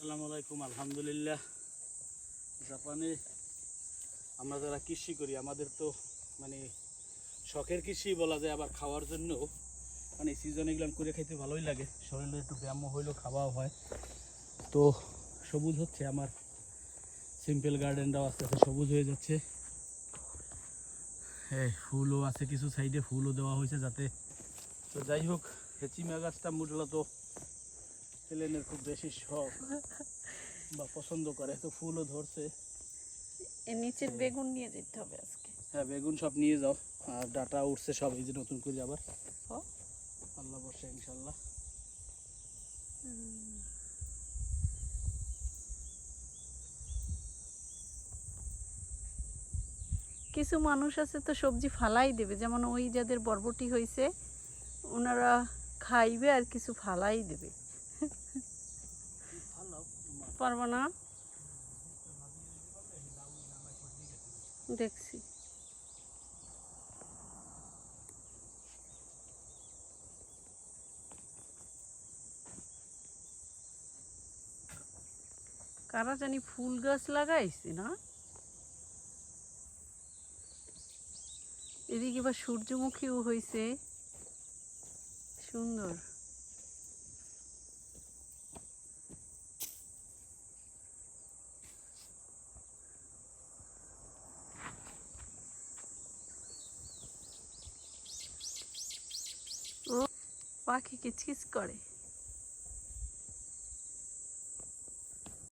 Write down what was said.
আসসালামু আলাইকুম। আলহামদুলিল্লাহ। জাপানে আমরা যারা কৃষি করি আমাদের তো মানে শখের কৃষি বলা যায়, আবার খাওয়ার জন্য মানে সিজন এগুলো করে খেতে ভালোই লাগে, শরীরে একটু ব্যায়াম হইলেও খাওয়াও হয়। তো সবুজ হচ্ছে আমার সিম্পল গার্ডেনটাও আস্তে আস্তে সবুজ হয়ে যাচ্ছে। হ্যাঁ, ফুলও আছে, কিছু সাইডে ফুলও দেওয়া হয়েছে যাতে। তো যাই হোক, চিমা গাছটা মূলত ছেলেনের খুব বেশি শখ বা পছন্দ করে, তো ফুলও ধরছে। এর নিচের বেগুন নিয়ে যেতে হবে আজকে। হ্যাঁ, বেগুন সব নিয়ে যাও। আর ডাটা উঠছে সব, এই যে নতুন করে আবার আল্লাহ বসে ইনশাল্লাহ। কিছু মানুষ আছে তো সবজি ফালাই দেবে, যেমন ওই যাদের বরবটি হয়েছে ওনারা খাইবে আর কিছু ফালাই দেবে। পারবো না, দেখছি। কারা জানি ফুল গাছ লাগাইছে না, এদিকে বা সূর্যমুখীও হয়েছে সুন্দর। ও পাখি কিচকিচ করে।